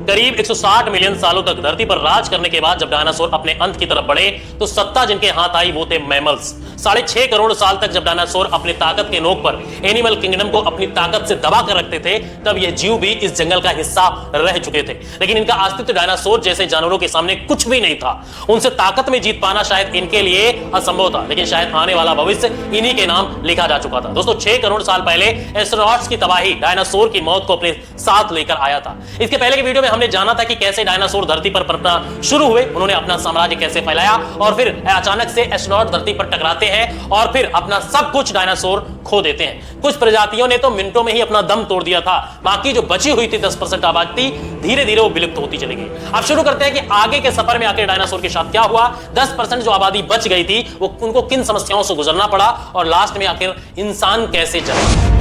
करीब 160 मिलियन सालों तक धरती पर राज करने के बाद जब डायनासोर अपने अंत की तरफ बढ़े तो सत्ता जिनके हाथ आई वो थे मैमल्स। 6.5 करोड़ साल तक जब डायनासोर अपने ताकत के नोक पर एनिमल किंगडम को अपनी ताकत से दबा कर रखते थे, तब ये जीव भी इस जंगल का हिस्सा रह चुके थे। लेकिन इनका अस्तित्व डायनासोर जैसे जानवरों के सामने कुछ भी नहीं था। उनसे ताकत में जीत पाना शायद इनके लिए असंभव था, लेकिन शायद आने वाला भविष्य इन्हीं के नाम लिखा जा चुका था। दोस्तों, 6 करोड़ साल पहले एस्ट्रोनॉट्स की तबाही डायनासोर की मौत को अपने साथ लेकर आया था। इसके पहले के वीडियो में हमने जाना था कि कैसे डायनासोर धरती पर पनपना शुरू हुए, उन्होंने अपना साम्राज्य कैसे फैलाया और फिर अचानक से एस्ट्रोनॉट धरती पर टकराते हैं और फिर अपना सब कुछ डायनासोर खो देते हैं। कुछ प्रजातियों ने तो मिनटों में ही अपना दम तोड़ दिया था। बाकी जो बची हुई थी 10% आबादी, धीरे धीरे वो विलुप्त होती चली गई। अब शुरू करते हैं कि आगे के सफर में आखिर डायनासोर के साथ क्या हुआ। 10% जो आबादी बच गई थी वो उनको किन समस्याओं से गुजरना पड़ा और लास्ट में आखिर इंसान कैसे जन्मा।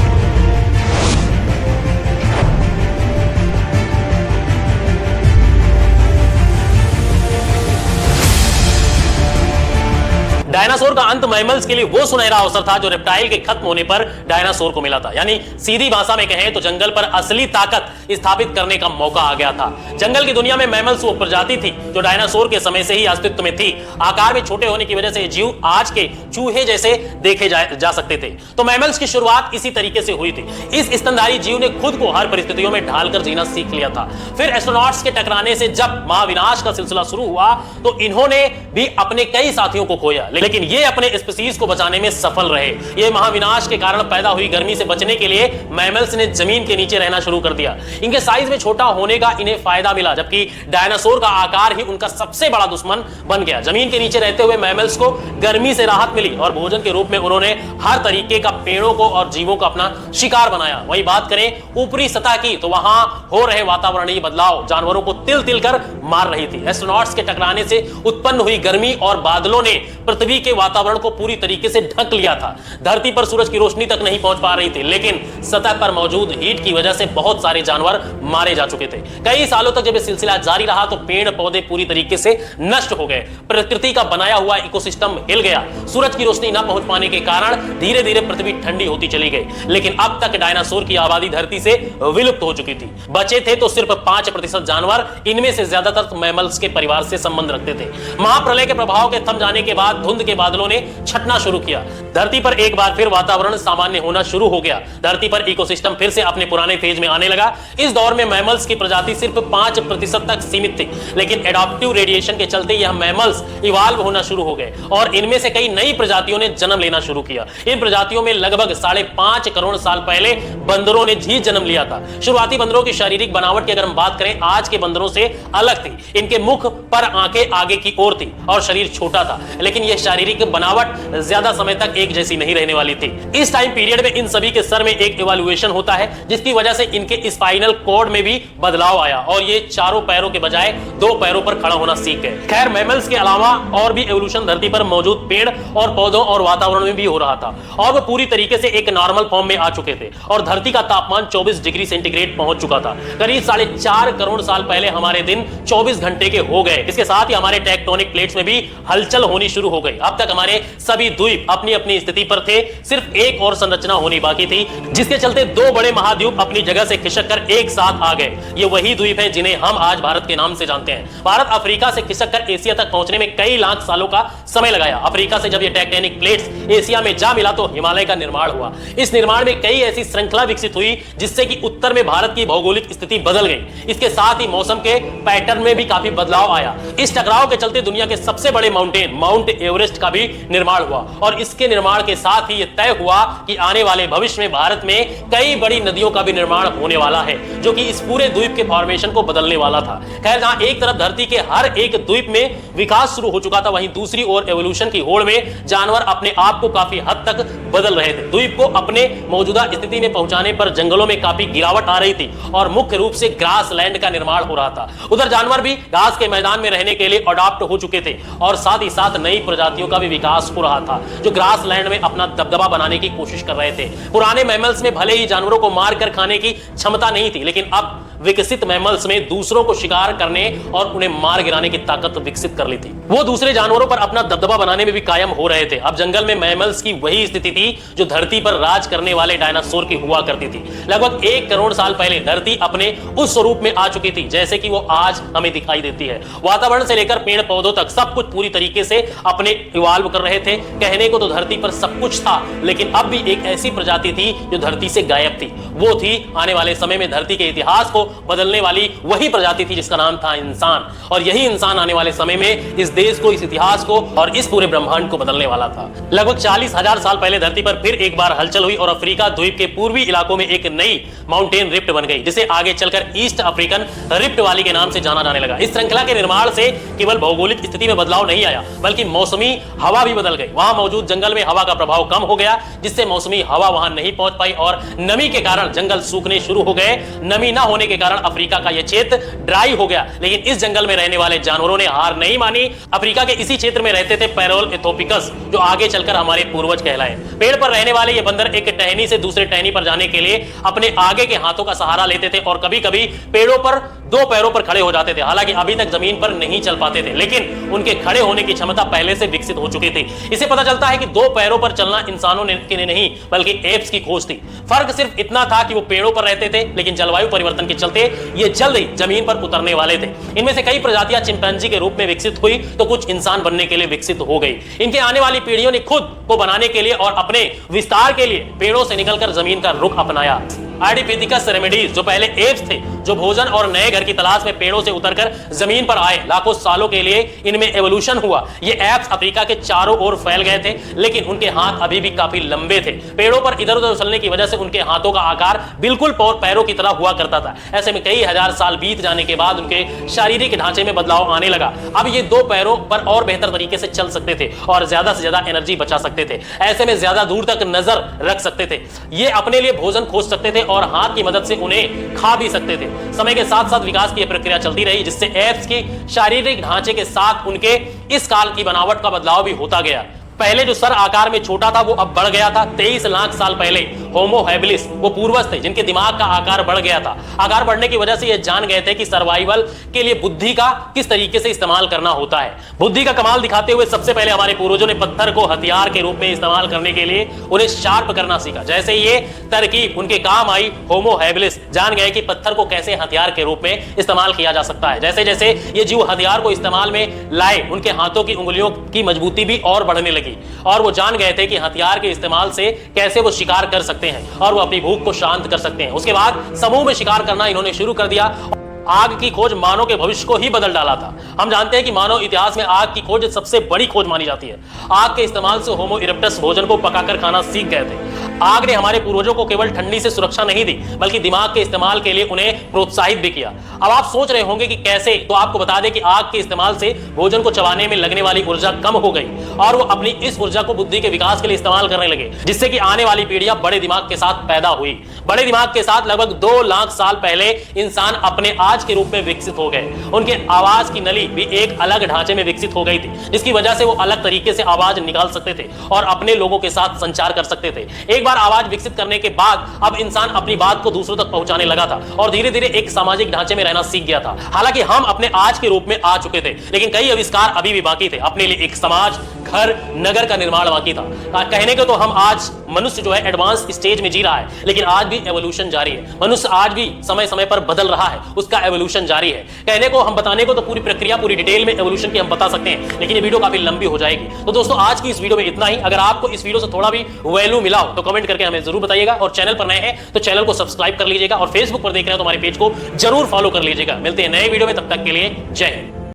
डायनासोर का अंत मैमल्स के लिए वो सुनहरा अवसर था जो रेप्टाइल के खत्म होने पर डायनासोर को मिला था। यानी सीधी भाषा में कहें तो जंगल पर असली ताकत स्थापित करने का मौका आ गया था। जंगल की दुनिया में मैमल्स वो प्रजाति थी जो डायनासोर के समय से ही अस्तित्व में थी। आकार में छोटे होने की वजह से ये जीव आज के चूहे जैसे देखे जा सकते थे। तो मैमल्स की शुरुआत इसी तरीके से हुई थी। इस स्तनधारी जीव ने खुद को हर परिस्थितियों में ढालकर जीना सीख लिया था। फिर एस्ट्रोनॉट्स के टकराने से जब महाविनाश का सिलसिला शुरू हुआ तो इन्होंने भी अपने कई साथियों को खोया, लेकिन ये अपने स्पीसीज को बचाने में सफल रहे। ये महाविनाश के कारण पैदा हुई गर्मी से बचने के लिए मैमल्स ने जमीन के नीचे रहना शुरू कर दिया। इनके साइज में छोटा होने का इन्हें फायदा मिला, जबकि डायनासोर का आकार ही उनका सबसे बड़ा दुश्मन बन गया। जमीन के नीचे रहते हुए मैमल्स को गर्मी से राहत मिली और भोजन के रूप में उन्होंने हर तरीके का पेड़ों को और जीवों को अपना शिकार बनाया। वही बात करें ऊपरी सतह की तो वहां हो रहे वातावरणीय बदलाव जानवरों को तिल तिल कर मार रही थी। एस्ट्रोनॉट्स के टकराने से उत्पन्न हुई गर्मी और बादलों ने पृथ्वी के वातावरण को पूरी तरीके से ढक लिया था। धरती पर सूरज की रोशनी तक नहीं पहुंच पा रही थी, लेकिन सतह पर मौजूद हीट की वजह से बहुत सारे जानवर मारे जा चुके थे। कई सालों तक जब यह सिलसिला जारी रहा तो पेड़ पौधे पूरी तरीके से नष्ट हो गए। प्रकृति का बनाया हुआ इकोसिस्टम हिल गया। सूरज की रोशनी न पहुंच पाने के कारण धीरे धीरे पृथ्वी ठंडी होती चली गई। लेकिन अब तक डायनासोर की आबादी धरती से विलुप्त हो चुकी थी। बचे थे तो सिर्फ 5% जानवर। इनमें से ज्यादातर मैमल्स के परिवार से संबंध रखते थे। महाप्रलय के प्रभाव के थम जाने के बाद धुंध के बादलों ने छटना शुरू किया। धरती पर एक बार फिर वातावरण सामान्य होना शुरू हो गया। धरती पर इकोसिस्टम फिर से अपने पुराने फेज में आने लगा। इस दौर में मैमल्स की प्रजाति सिर्फ 5% तक सीमित थी, लेकिन एडॉप्टिव रेडिएशन के चलते यह मैमल्स इवॉल्व होना शुरू हो गए और इनमें से कई नई प्रजातियों ने जन्म लेना शुरू किया। इन प्रजातियों में लगभग 5.5 करोड़ साल पहले बंदरों ने भी जन्म लिया था। शुरुआती बंदरों की शारीरिक बनावट की अगर हम बात करें आज के बंदरों से अलग थी। इनके मुख पर आंखें आगे की ओर थी और शरीर छोटा था, लेकिन यह शारीरिक बनावट ज्यादा समय तक एक जैसी नहीं रहने वाली थी। इस टाइम पीरियड में इन सभी के सर में एक इवोल्यूशन होता है, जिसकी वजह से इनके स्पाइनल कॉर्ड में भी बदलाव आया और ये 4 पैरों के बजाय 2 पैरों पर खड़ा होना सीख गए। खैर, मैमल्स के अलावा और भी एवोल्यूशन धरती पर मौजूद पेड़ और पौधों और वातावरण में भी हो रहा था और वो पूरी तरीके से एक नॉर्मल फॉर्म में आ चुके थे और धरती का तापमान 24 डिग्री सेंटीग्रेड पहुंच चुका था। करीब 4.5 करोड़ साल पहले हमारे दिन 24 घंटे के हो गए। इसके साथ ही हमारे टेक्टोनिक प्लेट्स में भी हलचल होनी शुरू हो गई। अब तक हमारे सभी द्वीप अपनी अपनी स्थिति पर थे। सिर्फ एक और संरचना होनी बाकी थी, जिसके चलते 2 बड़े महाद्वीप अपनी जगह से खिसक कर एक साथ आ गए। ये वही द्वीप है जिन्हें हम आज भारत के नाम से जानते हैं। भारत अफ्रीका से खिसक कर एशिया तक पहुंचने में कई लाख सालों का समय लगाया। अफ्रीका से जब ये टेक्टोनिक प्लेट्स एशिया में जा मिला तो हिमालय का निर्माण हुआ। इस निर्माण में कई ऐसी श्रृंखला विकसित हुई जिससे कि उत्तर में भारत की भौगोलिक स्थिति बदल गई। इसके साथ ही मौसम के पैटर्न में भी काफी बदलाव आया। इस टकराव के चलते दुनिया के सबसे बड़े माउंटेन माउंट एवरेस्ट का भी निर्माण हुआ और इसके निर्माण के साथ ही यह तय हुआ कि आने वाले भविष्य में भारत में कई बड़ी नदियों का भी निर्माण होने वाला है, जो कि इस पूरे द्वीप के फॉर्मेशन को बदलने वाला था। खैर, जहां एक तरफ धरती के हर एक द्वीप में विकास शुरू हो चुका था, वहीं दूसरी ओर एवोल्यूशन की होड़ में जानवर अपने आप को काफी हद तक बदल रहे थे। द्वीप को अपने मौजूदा स्थिति में पहुंचाने पर जंगलों में काफी गिरावट आ रही थी और मुख्य रूप से ग्रास लैंड का निर्माण हो रहा था। उधर जानवर भी घास के मैदान में रहने के लिए अडॉप्ट हो चुके थे और साथ ही साथ नई प्रजातियों का भी विकास हो रहा था, जो ग्रास लैंड में अपना दबदबा बनाने की कोशिश कर रहे थे। पुराने मैमल्स में भले ही जानवरों को मार कर खाने की क्षमता नहीं थी, लेकिन अब विकसित मैमल्स में दूसरों को शिकार करने और उन्हें मार गिराने की ताकत विकसित कर ली थी। वो दूसरे जानवरों पर अपना दबदबा बनाने में भी कायम हो रहे थे। अब जंगल में मैमल्स की वही स्थिति थी जो धरती पर राज करने वाले डायनासोर की हुआ करती थी। लगभग 1 करोड़ साल पहले धरती अपने उस स्वरूप में आ चुकी थी जैसे कि वो आज हमें दिखाई देती है। वातावरण से लेकर पेड़ पौधों तक सब कुछ पूरी तरीके से अपने इवॉल्व कर रहे थे। कहने को तो धरती पर सब कुछ था, लेकिन अब भी एक ऐसी प्रजाति थी जो धरती से गायब थी। वो थी आने वाले समय में धरती के इतिहास को बदलने वाली वही प्रजाति थी जिसका नाम था इंसान। और यही इंसान आने वाले समय में इस देश को, इस इतिहास को और इस पूरे ब्रह्मांड को बदलने वाला था। लगभग 40,000 साल पहले धरती पर फिर एक बार हलचल हुई और अफ्रीका द्वीप के पूर्वी इलाकों में एक नई माउंटेन रिफ्ट बन गई, जिसे आगे चलकर ईस्ट अफ्रीकन रिफ्ट वैली के नाम से जाना जाने लगा। इस श्रृंखला के निर्माण से केवल भौगोलिक स्थिति में बदलाव नहीं आया, बल्कि मौसमी हवा भी बदल गई। वहां मौजूद जंगल में हवा का प्रभाव कम हो गया, जिससे मौसमी हवा वहां नहीं पहुंच पाई और नमी के कारण जंगल सूखने शुरू हो गए। नमी ना होने के कारण अफ्रीका का यह क्षेत्र ड्राई हो गया, लेकिन इस जंगल में रहने वाले जानवरों ने हार नहीं मानी। अफ्रीका के इसी क्षेत्र में रहते थे पैरोलएथोपिकस, जो आगे चलकर हमारे पूर्वज कहलाए। पेड़ पर रहने वाले ये बंदर एक टहनी से दूसरे टहनी पर जाने के लिए अपने आगे के हाथों का सहारा लेते थे और कभी-कभी पेड़ों पर 2 पैरों पर खड़े हो जाते थे। हालांकि अभी तक जमीन पर नहीं चल पाते थे, लेकिन उनके खड़े होने की क्षमता पहले से विकसित हो चुकी थी। इसे पता चलता है कि 2 पैरों पर चलना इंसानों ने नहीं बल्कि एप्स की खोज थी। फर्क सिर्फ इतना था कि वो पेड़ों पर रहते थे, लेकिन जलवायु परिवर्तन के चलते ये जल्द ही जमीन पर उतरने वाले थे। इनमें से कई प्रजातियां चिंपैंजी के रूप में विकसित हुई तो कुछ इंसान बनने के लिए विकसित हो गई। इनके आने वाली पीढ़ियों ने खुद को बनाने के लिए और अपने विस्तार के लिए पेड़ों से निकलकर जमीन का रुख अपनाया। आर्डिपिथिकस रेमेडीज, जो पहले एप्स थे, जो भोजन और नए घर की तलाश में पेड़ों से उतरकर जमीन पर आए, लाखों सालों के लिए इनमें एवोल्यूशन हुआ। ये एप्स अफ्रीका के चारों ओर फैल गए थे, लेकिन उनके हाथ अभी भी काफी लंबे थे। पेड़ों पर इधर उधर उछलने की वजह से उनके हाथों का आकार बिल्कुल पैरों की तरह हुआ करता था। ऐसे में कई हजार साल बीत जाने के बाद उनके शारीरिक ढांचे में बदलाव आने लगा। अब ये 2 पैरों पर और बेहतर तरीके से चल सकते थे और ज्यादा से ज्यादा एनर्जी बचा सकते थे। ऐसे में ज्यादा दूर तक नजर रख सकते थे। ये अपने लिए भोजन खोज सकते थे और हाथ की मदद से उन्हें खा भी सकते थे। समय के साथ साथ विकास की प्रक्रिया चलती रही, जिससे एप्स की शारीरिक ढांचे के साथ उनके इस काल की बनावट का बदलाव भी होता गया। पहले जो सर आकार में छोटा था वो अब बढ़ गया था। 23 लाख साल पहले होमो हैबिलिस वो पूर्वज थे जिनके दिमाग का आकार बढ़ गया था। आकार बढ़ने की वजह से ये जान गए थे कि सर्वाइवल के लिए बुद्धि का किस तरीके से इस्तेमाल करना होता है। बुद्धि का कमाल दिखाते हुए सबसे पहले हमारे पूर्वजों ने पत्थर को हथियार के रूप में इस्तेमाल करने के लिए उन्हें शार्प करना सीखा। जैसे ये तरकीब उनके काम आई, होमो हैबिलिस जान गए कि पत्थर को कैसे हथियार के रूप में इस्तेमाल किया जा सकता है। जैसे जैसे ये जीव हथियार को इस्तेमाल में लाए, उनके हाथों की उंगलियों की मजबूती भी और बढ़ने लगी और वो जान गए थे कि हथियार के इस्तेमाल से कैसे वो शिकार कर सकते हैं और वो अपनी भूख को शांत कर सकते हैं। उसके बाद समूह में शिकार करना इन्होंने शुरू कर दिया। आग की खोज मानव के भविष्य को ही बदल डाला था। हम जानते हैं कि मानव इतिहास में आग की खोज सबसे बड़ी खोज मानी जाती है। आग के इस्तेमाल से होमो इरेक्टस भोजन को पकाकर खाना सीख गए थे। आग ने हमारे पूर्वजों को केवल ठंडी से सुरक्षा नहीं दी, बल्कि दिमाग के इस्तेमाल के लिए उन्हें प्रोत्साहित भी किया। अब आप सोच रहे होंगे कि कैसे, तो आपको बता दें कि आग के इस्तेमाल से भोजन को चबाने में लगने वाली ऊर्जा कम हो गई और वो अपनी इस ऊर्जा को बुद्धि के विकास के लिए इस्तेमाल करने लगे, जिससे कि आने वाली पीढ़ियां बड़े दिमाग के साथ पैदा हुई। बड़े दिमाग के साथ लगभग 2 लाख साल पहले इंसान अपने आज के रूप में विकसित हो गए। उनके आवाज की नली भी एक अलग ढांचे में विकसित हो गई थी, जिसकी वजह से वो अलग तरीके से आवाज निकाल सकते थे और अपने लोगों के साथ संचार कर सकते थे। एक बार आवाज विकसित करने के बाद अब इंसान अपनी बात को दूसरों तक पहुंचाने लगा था और धीरे धीरे एक सामाजिक ढांचे में रहना सीख गया था। हालांकि हम अपने आज के रूप में आ चुके थे, लेकिन कई आविष्कार अभी भी बाकी थे। अपने लिए एक समाज, घर, नगर का निर्माण बाकी था। कहने को तो हम आज मनुष्य जो है एडवांस स्टेज में जी रहा है, लेकिन आज भी एवोल्यूशन जारी है। मनुष्य आज भी समय समय पर बदल रहा है, उसका एवोल्यूशन जारी है। कहने को, हम बताने को तो पूरी प्रक्रिया, पूरी डिटेल में एवोल्यूशन की हम बता सकते हैं, लेकिन ये वीडियो काफी लंबी हो जाएगी। तो दोस्तों, आज की इस वीडियो में इतना ही। अगर आपको इस वीडियो से थोड़ा भी वैल्यू मिला हो तो कमेंट करके हमें जरूर बताइएगा और चैनल पर नए हैं तो चैनल को सब्सक्राइब कर लीजिएगा और फेसबुक पर देख रहे हैं तो हमारे पेज को जरूर फॉलो कर लीजिएगा। मिलते हैं नए वीडियो में, तब तक के लिए जय हिंद।